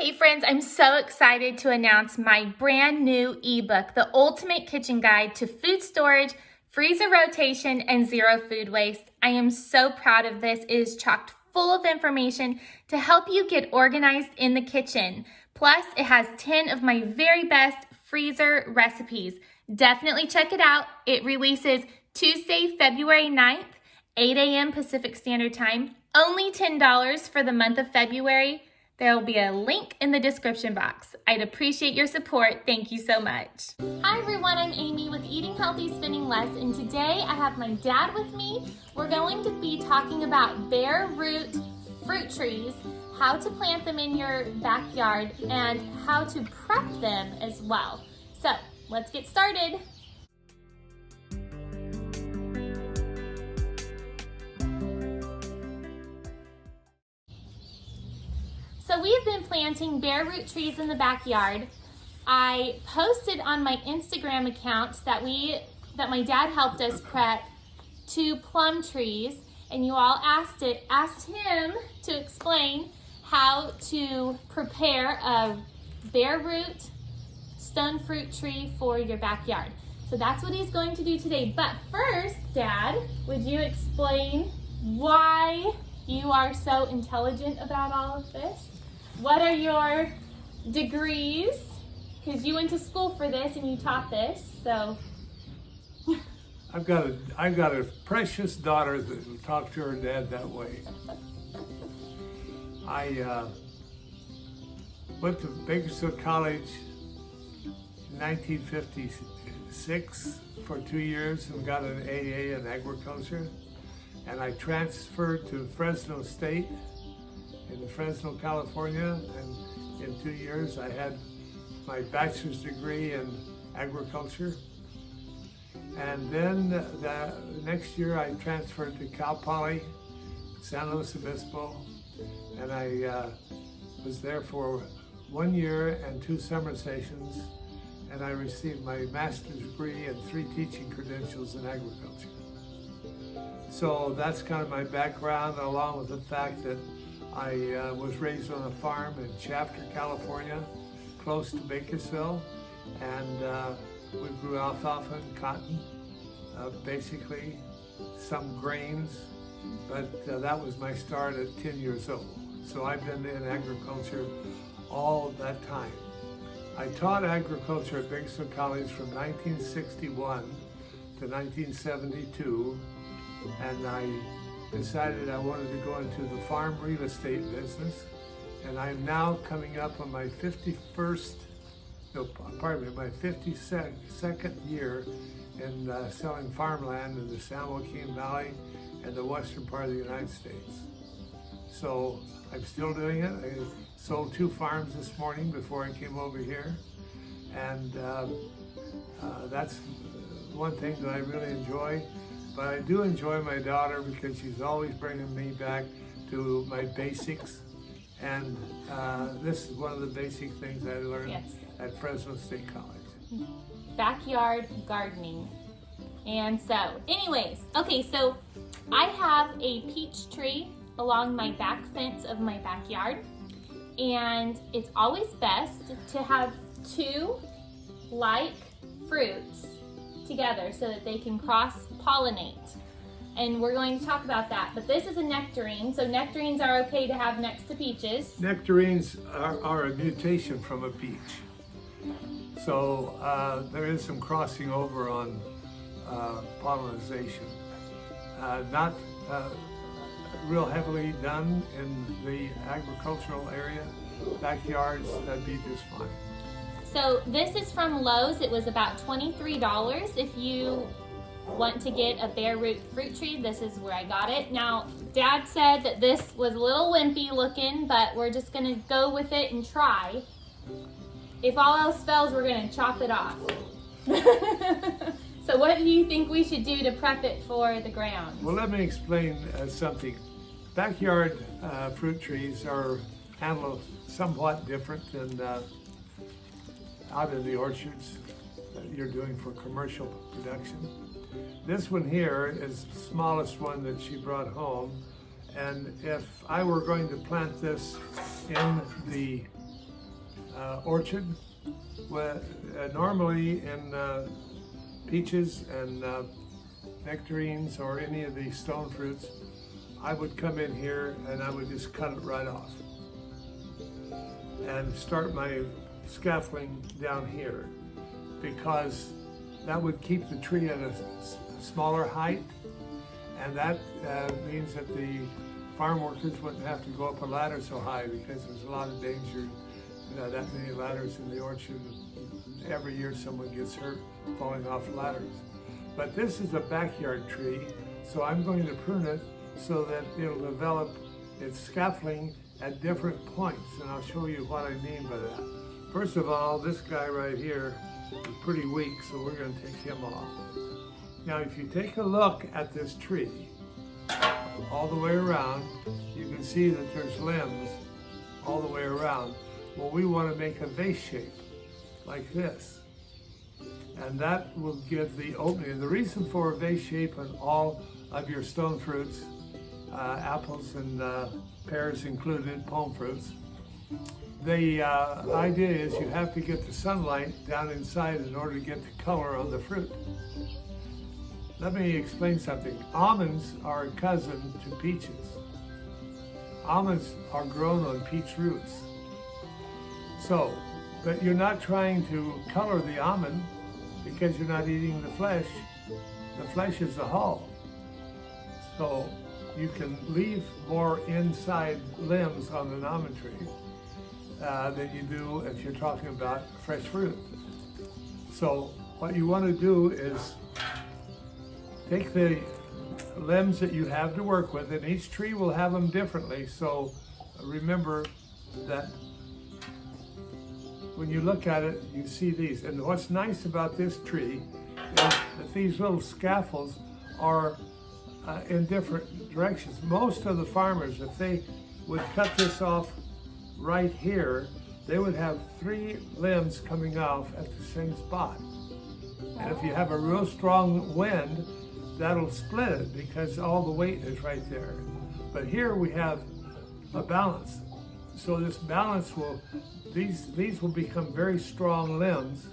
Hey friends, I'm so excited to announce my brand new ebook, The Ultimate Kitchen Guide to Food Storage, Freezer Rotation, and Zero Food Waste. I am so proud of this. It is chocked full of information to help you get organized in the kitchen. Plus, it has 10 of my very best freezer recipes. Definitely check it out. It releases Tuesday, February 9th, 8 a.m. Pacific Standard Time. Only $10 for the month of February. There will be a link in the description box. I'd appreciate your support. Thank you so much. Hi everyone, I'm Amy with Eating Healthy, Spending Less, and today I have my dad with me. We're going to be talking about bare root fruit trees, how to plant them in your backyard, and how to prep them as well. So let's get started. So we have been planting bare root trees in the backyard. I posted on my Instagram account that my dad helped us prep 2 plum trees, and you all asked him to explain how to prepare a bare root stone fruit tree for your backyard. So that's what he's going to do today. But first, Dad, would you explain why you are so intelligent about all of this? What are your degrees? Because you went to school for this and you taught this, so. I've got a precious daughter that will talk to her dad that way. I went to Bakersfield College in 1956 for 2 years and got an AA in agriculture. And I transferred to Fresno State in Fresno, California, and in 2 years I had my bachelor's degree in agriculture. And then the next year I transferred to Cal Poly, San Luis Obispo, and I was there for 1 year and 2 summer sessions, and I received my master's degree and 3 teaching credentials in agriculture. So that's kind of my background, along with the fact that I was raised on a farm in Chapter, California, close to Bakersfield, and we grew alfalfa and cotton, basically some grains, but that was my start at 10 years old. So I've been in agriculture all that time. I taught agriculture at Bakersfield College from 1961 to 1972, and I decided I wanted to go into the farm real estate business, and I'm now coming up on my 52nd year in selling farmland in the San Joaquin Valley and the western part of the United States. So I'm still doing it. I sold 2 farms this morning before I came over here, and that's one thing that I really enjoy. But I do enjoy my daughter because she's always bringing me back to my basics. And this is one of the basic things I learned at Fresno State College. Backyard gardening. And so, anyways, okay, so I have a peach tree along my back fence of my backyard. And it's always best to have 2 like fruits together so that they can cross-pollinate. And we're going to talk about that. But this is a nectarine, so nectarines are okay to have next to peaches. Nectarines are a mutation from a peach. So there is some crossing over on pollination. Not real heavily done in the agricultural area. Backyards, that'd be just fine. So this is from Lowe's. It was about $23. If you want to get a bare root fruit tree, this is where I got it. Now, Dad said that this was a little wimpy looking, but we're just gonna go with it and try. If all else fails, we're gonna chop it off. So what do you think we should do to prep it for the ground? Well, let me explain something. Backyard fruit trees are handled somewhat different than out in the orchards that you're doing for commercial production. This one here is the smallest one that she brought home, and if I were going to plant this in the orchard. Normally in peaches and nectarines or any of these stone fruits, I would come in here and I would just cut it right off and start my scaffolding down here, because that would keep the tree at a smaller height, and that means that the farm workers wouldn't have to go up a ladder so high, because there's a lot of danger, that many ladders in the orchard. Every year someone gets hurt falling off ladders. But this is a backyard tree, so I'm going to prune it so that it'll develop its scaffolding at different points, and I'll show you what I mean by that. First of all, this guy right here is pretty weak, so we're going to take him off. Now, if you take a look at this tree all the way around, you can see that there's limbs all the way around. Well, we want to make a vase shape like this, and that will give the opening. And the reason for a vase shape on all of your stone fruits, apples and pears included, palm fruits, the idea is you have to get the sunlight down inside in order to get the color on the fruit. Let me explain something. Almonds are a cousin to peaches. Almonds are grown on peach roots. So, but you're not trying to color the almond because you're not eating the flesh. The flesh is the hull. So you can leave more inside limbs on an almond tree than you do if you're talking about fresh fruit. So what you want to do is take the limbs that you have to work with, and each tree will have them differently. So remember that when you look at it, you see these. And what's nice about this tree is that these little scaffolds are in different directions. Most of the farmers, if they would cut this off right here, they would have 3 limbs coming off at the same spot. And if you have a real strong wind, that'll split it because all the weight is right there. But here we have a balance. So this balance will, these will become very strong limbs,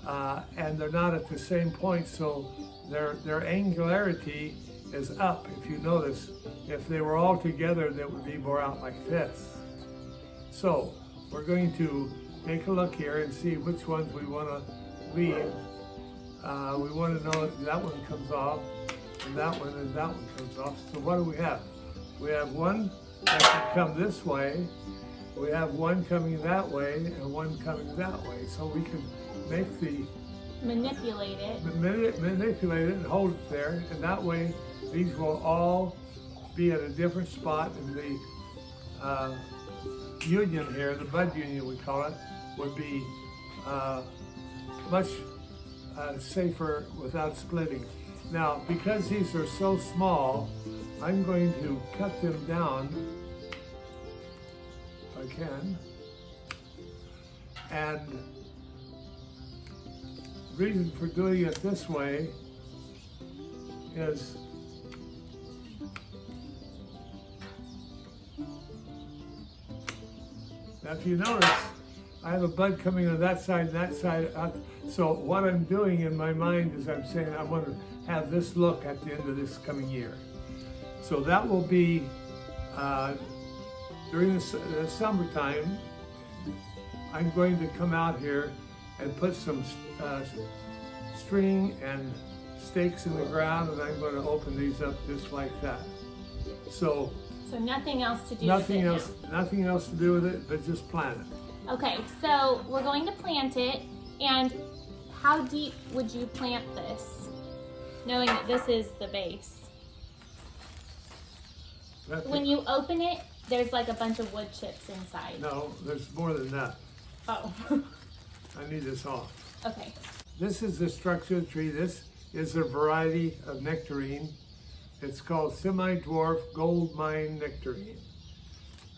and they're not at the same point, so their angularity is up. If you notice, if they were all together, they would be more out like this. So we're going to take a look here and see which ones we want to leave. We want to know that one comes off, and that one comes off. So what do we have? We have one that can come this way, we have one coming that way, and one coming that way. So we can make the manipulate it and hold it there, and that way these will all be at a different spot, and the union here, the bud union we call it, would be much safer without splitting. Now, because these are so small, I'm going to cut them down if I can. And the reason for doing it this way is now, if you notice, I have a bud coming on that side and that side. So what I'm doing in my mind is I'm saying I want to have this look at the end of this coming year. So that will be during the summertime. I'm going to come out here and put some string and stakes in the ground, and I'm going to open these up just like that. So nothing else to do nothing with else, it now. nothing else to do with it, but just plant it. Okay, so we're going to plant it, and how deep would you plant this, knowing that this is the base? When you open it, there's like a bunch of wood chips inside. No, there's more than that. Oh. I need this off. Okay. This is the structure of the tree. This is a variety of nectarine. It's called semi-dwarf gold mine nectarine.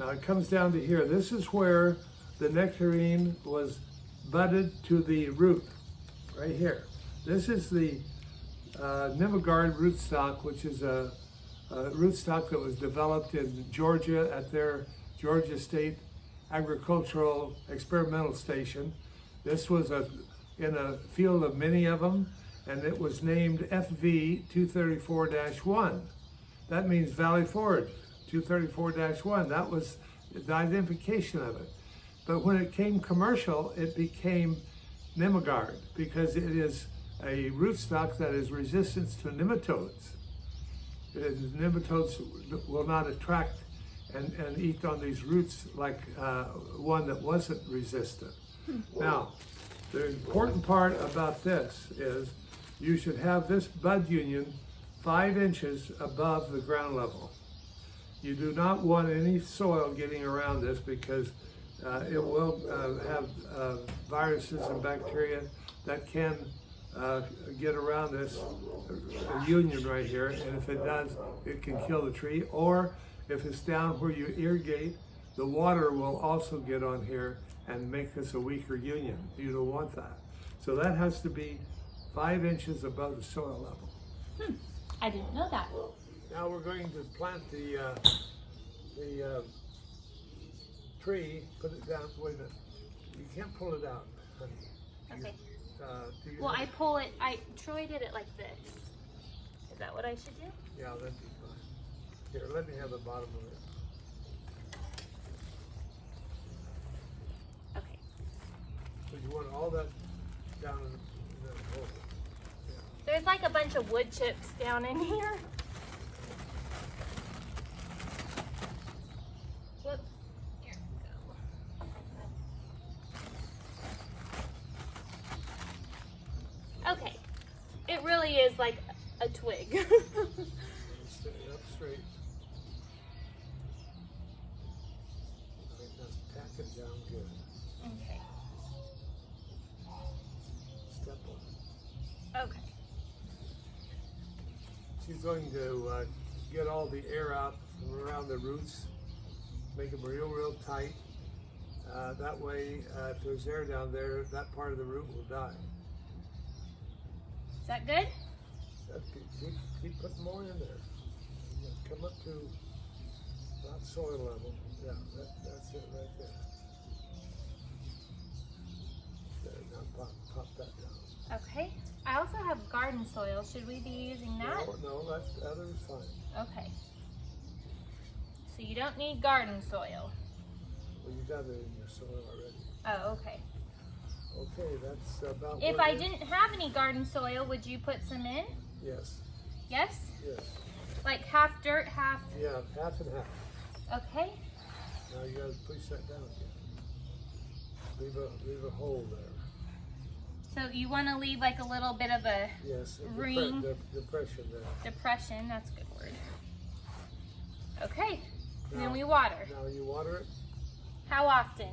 Now it comes down to here. This is where the nectarine was budded to the root, right here. This is the Nimble rootstock, which is a rootstock that was developed in Georgia at their Georgia State agricultural experimental station. This was in a field of many of them, and it was named FV 234-1. That means Valley Forge 234-1. That was the identification of it. But when it came commercial, it became Nimble because it is a rootstock that is resistant to nematodes. And nematodes will not attract and eat on these roots like one that wasn't resistant. Now, the important part about this is you should have this bud union 5 inches above the ground level. You do not want any soil getting around this because it will have viruses and bacteria that can get around this union right here, and if it does, it can kill the tree. Or if it's down where you irrigate, the water will also get on here and make this a weaker union. You don't want that. So that has to be 5 inches above the soil level. I didn't know that. Now we're going to plant the tree, put it down. Wait a minute. You can't pull it out, honey. Okay. Well, Troy did it like this. Is that what I should do? Yeah, that'd be fine. Here, let me have the bottom of it. Okay. So you want all that down in the hole. Yeah. There's like a bunch of wood chips down in here. Whoops. Here we go. Okay. It really is like a twig. Stay up straight. All right, now tack it down good. Okay. Step on it. Okay. She's going to get all the air out from around the roots, make them real tight. That way, if there's air down there, that part of the root will die. Is that good? Keep putting more in there. Come up to about soil level. Yeah, that's it right there. There, now pop that down. Okay. I also have garden soil. Should we be using that? No, that other is fine. Okay. So you don't need garden soil. Well, you got it in your soil already. Oh, okay. Okay, that's about. If I didn't have any garden soil, would you put some in? Yes. Yes? Yes. Like half dirt, half. Yeah, half and half. Okay. Now you gotta push that down again. Leave a hole there. So you want to leave like a little bit of a ring. Depression there. Depression, that's a good word. Okay. And then Now- we water. Now you water it. How often?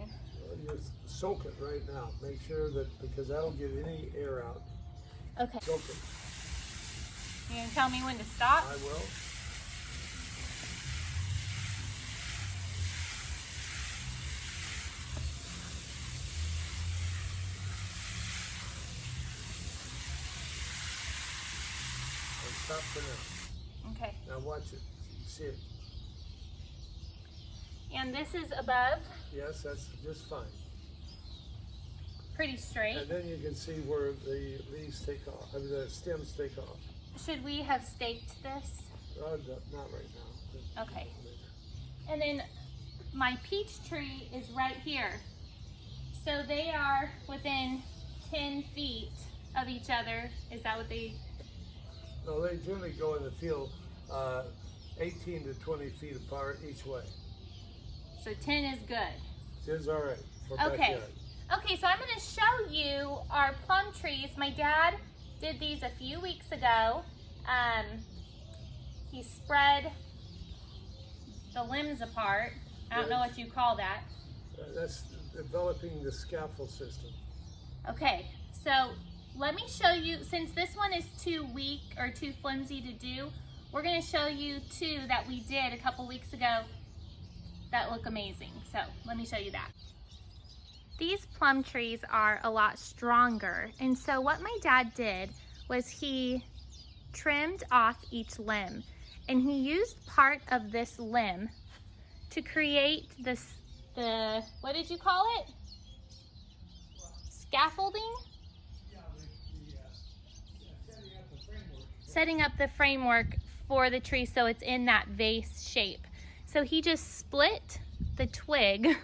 You soak it right now. Make sure that, because that'll get any air out. Okay. Soak it. You gonna tell me when to stop? I will. And stop for now. Okay. Now watch it. See it. And this is above, Yes, that's just fine. pretty straight. And then you can see where the leaves take off. I mean, the stems take off. Should we have staked this? Not right now. Okay. And then my peach tree is right here. So they are within 10 feet of each other. Is that what they? No, they generally go in the field 18 to 20 feet apart each way. So 10 is good. It's all right for Okay. backyard. Okay, so I'm going to show you our plum trees. My dad did these a few weeks ago. He spread the limbs apart. I don't know what you call that. That's developing the scaffold system. Okay, so let me show you, since this one is too weak or too flimsy to do, we're going to show you two that we did a couple weeks ago that look amazing. So let me show you that. These plum trees are a lot stronger, and so what my dad did was he trimmed off each limb, and he used part of this limb to create the the, what did you call it? Scaffolding? Setting up the framework for the tree so it's in that vase shape. So he just split the twig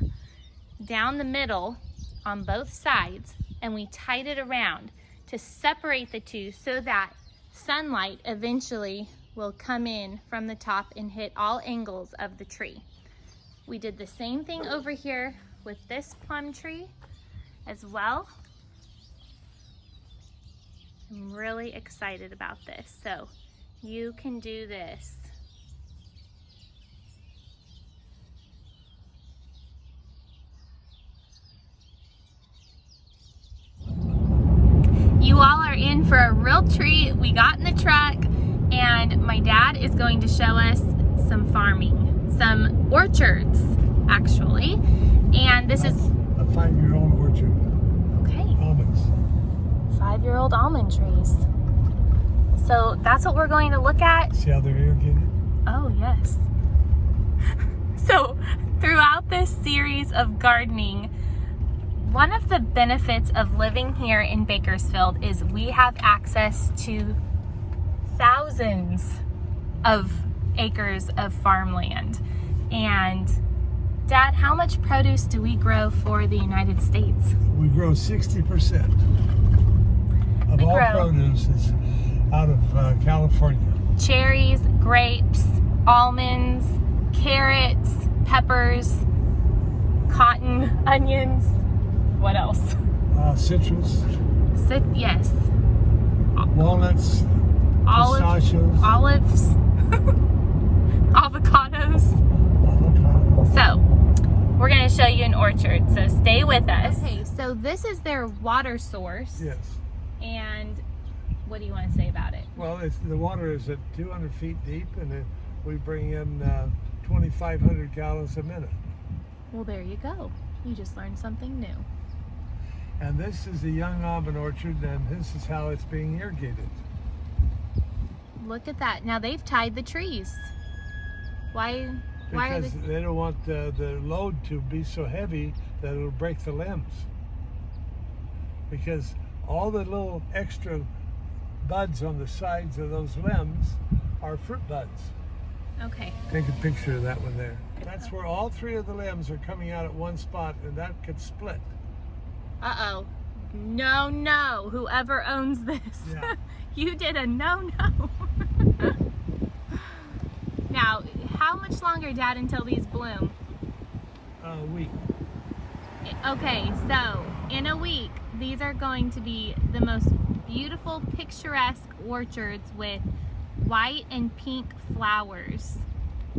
down the middle on both sides, and we tied it around to separate the two so that sunlight eventually will come in from the top and hit all angles of the tree. We did the same thing over here with this plum tree as well. I'm really excited about this. So you can do this. You all are in for a real treat. We got in the truck and my dad is going to show us some farming, some orchards actually. And this is a 5-year-old orchard. Okay. Almonds. 5-year-old almond trees. So that's what we're going to look at. See how they're irrigated? Oh, yes. So throughout this series of gardening, one of the benefits of living here in Bakersfield is we have access to thousands of acres of farmland. And Dad, how much produce do we grow for the United States? We grow 60% of all produce is out of California. Cherries, grapes, almonds, carrots, peppers, cotton, onions. What else? Citrus. Yes. Walnuts. Pistachios. Olives. Avocados. So, we're going to show you an orchard, so stay with us. Okay, so this is their water source. Yes. And what do you want to say about it? Well, the water is at 200 feet deep, and we bring in 2,500 gallons a minute. Well, there you go. You just learned something new. And this is a young almond orchard, and this is how it's being irrigated. Look at that. Now they've tied the trees. Why are Because they don't want the load to be so heavy that it'll break the limbs. Because all the little extra buds on the sides of those limbs are fruit buds. Okay. Take a picture of that one there. That's where all 3 of the limbs are coming out at one spot, and that could split. Uh-oh. No, whoever owns this. Yeah. You did a no. Now, how much longer, Dad, until these bloom? A week. Okay, so in a week, these are going to be the most beautiful, picturesque orchards with white and pink flowers.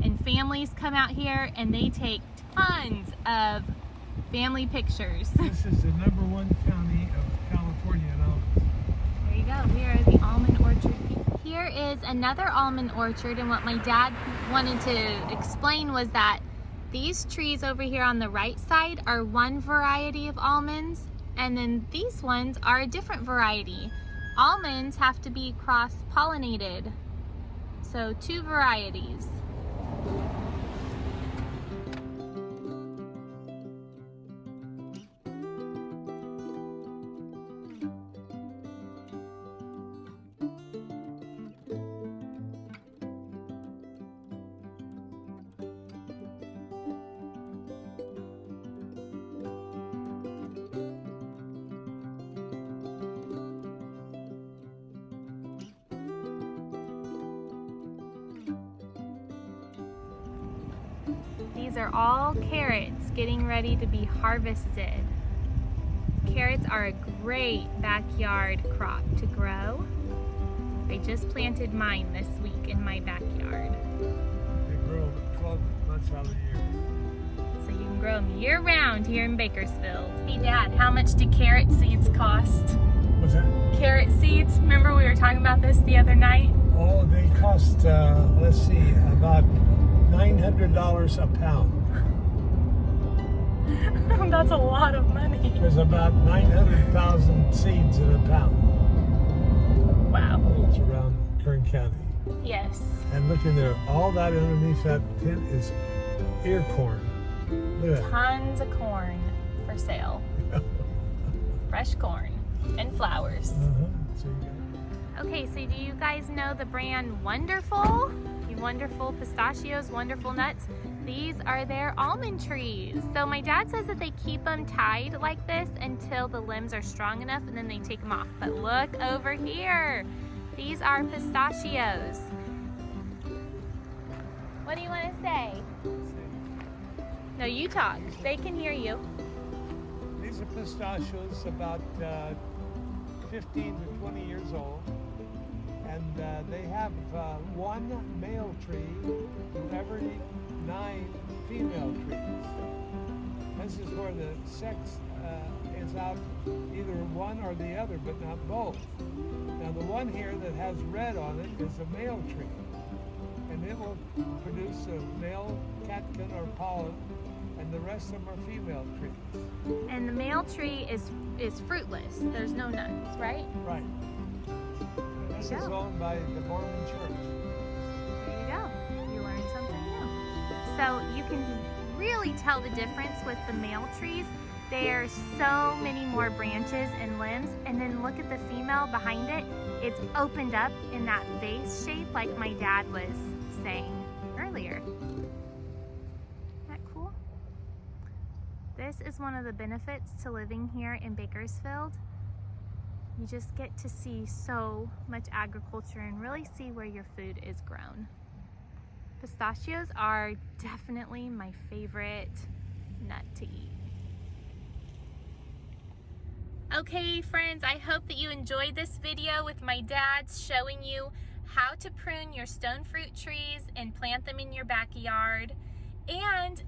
And families come out here and they take tons of family pictures. This is the #1 county of California in almonds. There you go. We are the almond orchard. Here is another almond orchard, and what my dad wanted to explain was that these trees over here on the right side are one variety of almonds, and then these ones are a different variety. Almonds have to be cross-pollinated, so 2 varieties. These are all carrots getting ready to be harvested. Carrots are a great backyard crop to grow. I just planted mine this week in my backyard. They grow 12 months out of the year. So you can grow them year-round here in Bakersfield. Hey Dad, how much do carrot seeds cost? What's that? Carrot seeds, remember we were talking about this the other night? Oh, they cost, let's see, about $900 a pound. That's a lot of money. There's about 900,000 seeds in a pound. Wow. It's around Kern County. Yes. And look in there, all that underneath that tent is ear corn. Look at that. Tons of corn for sale. Fresh corn and flowers. So you got Okay, so do you guys know the brand Wonderful? You Wonderful pistachios, Wonderful nuts. These are their almond trees. So my dad says that they keep them tied like this until the limbs are strong enough and then they take them off. But look over here. These are pistachios. What do you want to say? No, you talk. They can hear you. These are pistachios about 15 to 20 years old. And they have one male tree to every 9 female trees. This is where the sex is out either one or the other, but not both. Now the one here that has red on it is a male tree. And it will produce a male catkin or pollen, and the rest of them are female trees. And the male tree is fruitless. There's no nuts, right? Right. This is owned by the Mormon Church. There you go. You learned something new. So you can really tell the difference with the male trees. There's so many more branches and limbs, and then look at the female behind it. It's opened up in that vase shape like my dad was saying earlier. Isn't that cool? This is one of the benefits to living here in Bakersfield. You just get to see so much agriculture and really see where your food is grown. Pistachios are definitely my favorite nut to eat. Okay friends, I hope that you enjoyed this video with my dad showing you how to prune your stone fruit trees and plant them in your backyard, and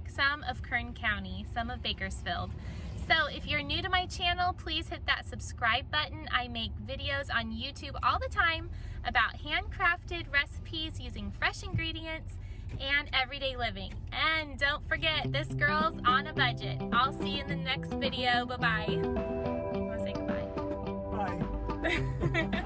some of Kern County, some of Bakersfield. So if you're new to my channel, please hit that subscribe button. I make videos on YouTube all the time about handcrafted recipes using fresh ingredients and everyday living. And don't forget, this girl's on a budget. I'll see you in the next video. Bye-bye. You want to say goodbye? Bye.